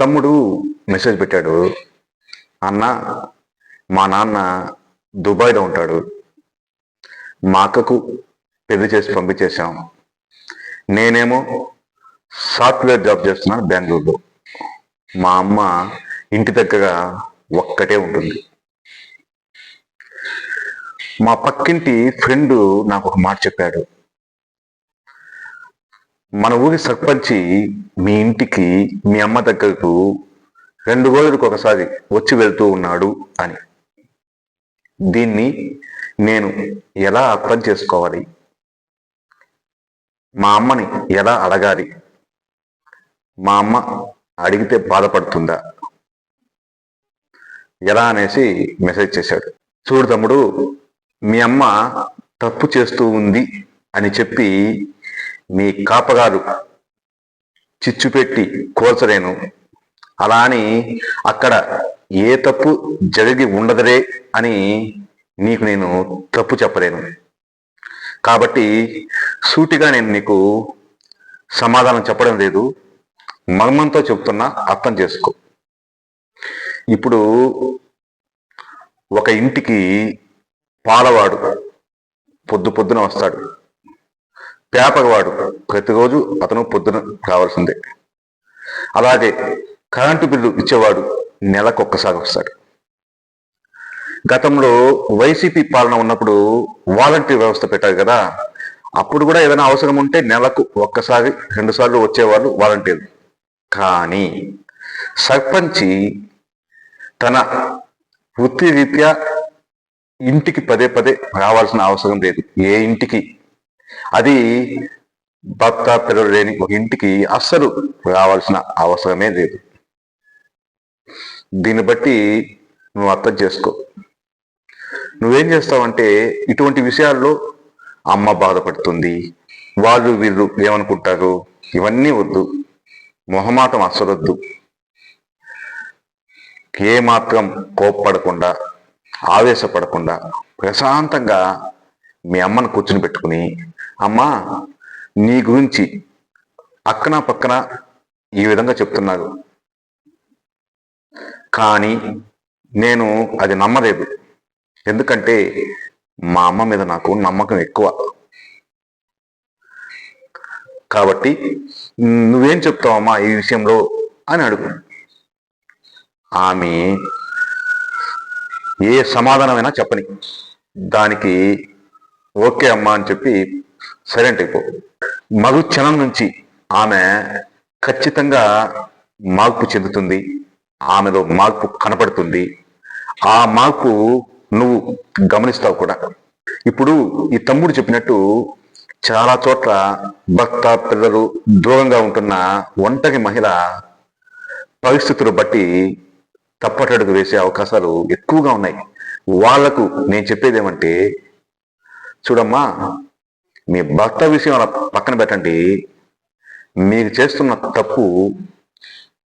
తమ్ముడు మెసేజ్ పెట్టాడు, అన్న మా నాన్న దుబాయ్లో ఉంటాడు, మా అక్కకు పెళ్లి చేసి పంపించేశాం, నేనేమో సాఫ్ట్వేర్ జాబ్ చేస్తున్నాను బెంగళూరులో, మా అమ్మ ఇంటి దగ్గర ఒక్కటే ఉంటుంది. మా పక్కింటి ఫ్రెండ్ నాకు ఒక మాట చెప్పాడు, మన ఊరి సర్పంచి మీ ఇంటికి మీ అమ్మ దగ్గరకు 2 రోజులకు ఒకసారి వచ్చి వెళ్తూ ఉన్నాడు అని. దీన్ని నేను ఎలా అర్థం చేసుకోవాలి, మా అమ్మని ఎలా అడగాలి, మా అమ్మ అడిగితే బాధపడుతుందా, ఎలా అనేసి మెసేజ్ చేశాడు. చూడు తమ్ముడు, మీ అమ్మ తప్పు చేస్తూ ఉంది అని చెప్పి మీ కాపగారు చిచ్చు పెట్టి కోల్చలేను, అలా అని అక్కడ ఏ తప్పు జరిగి ఉండదురే అని నీకు నేను తప్పు చెప్పలేను. కాబట్టి సూటిగా నేను నీకు సమాధానం చెప్పడం లేదు, మర్మంతో చెప్తున్నా, అర్థం చేసుకో. ఇప్పుడు ఒక ఇంటికి పాలవాడు పొద్దున వస్తాడు, పేపర్ వాడు ప్రతిరోజు అతను పొద్దున కావాల్సిందే, అలాగే కరెంటు బిల్లు ఇచ్చేవాడు నెలకొక్కసారి వస్తాడు. గతంలో వైసీపీ పాలన ఉన్నప్పుడు వాలంటీర్ వ్యవస్థ పెట్టారు కదా, అప్పుడు కూడా ఏదైనా అవసరం ఉంటే నెలకు 1-2 సార్లు వచ్చేవాళ్ళు వాలంటీర్లు. కానీ సర్పంచి తన వృత్తి రీత్యా ఇంటికి పదే రావాల్సిన అవసరం లేదు. ఏ ఇంటికి, అది భర్త పిల్లలు లేని ఒక ఇంటికి అస్సలు రావాల్సిన అవసరమే లేదు. దీన్ని బట్టి నువ్వు అర్థం చేసుకో. నువ్వేం చేస్తావంటే ఇటువంటి విషయాల్లో అమ్మ బాధపడుతుంది, వాళ్ళు వీళ్ళు ఏమనుకుంటారు, ఇవన్నీ వద్దు, మొహమాటం అస్సలొద్దు. ఏమాత్రం కోప్పడకుండా, ఆవేశపడకుండా ప్రశాంతంగా మీ అమ్మను కూర్చుని పెట్టుకుని, అమ్మా నీ గురించి అక్కన పక్కన ఈ విధంగా చెప్తున్నారు, కానీ నేను అది నమ్మలేదు, ఎందుకంటే మా అమ్మ మీద నాకు నమ్మకం ఎక్కువ. కాబట్టి నువ్వేం చెప్తావమ్మా ఈ విషయంలో అని అడుగు. ఆమె ఏ సమాధానమైనా చెప్పని, దానికి ఓకే అమ్మా అని చెప్పి సైలెంట్ అయిపో. మరు క్షణం నుంచి ఆమె ఖచ్చితంగా మార్పు చెందుతుంది, ఆమెలో మార్పు కనపడుతుంది. ఆ మార్పు నువ్వు గమనిస్తావు కూడా. ఇప్పుడు ఈ తమ్ముడు చెప్పినట్టు చాలా చోట్ల భర్త పిల్లలు దూరంగా ఉంటున్న ఒంటరి మహిళ పరిస్థితులు బట్టి తప్పటడుగు వేసే అవకాశాలు ఎక్కువగా ఉన్నాయి. వాళ్లకు నేను చెప్పేది ఏమంటే, చూడమ్మా, మీ భర్త విషయం అలా పక్కన పెట్టండి, మీరు చేస్తున్న తప్పు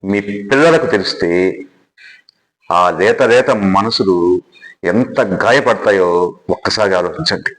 మీ పిల్లలకు తెలిస్తే ఆ లేత మనసులు ఎంత గాయపడతాయో ఒక్కసారి ఆలోచించండి.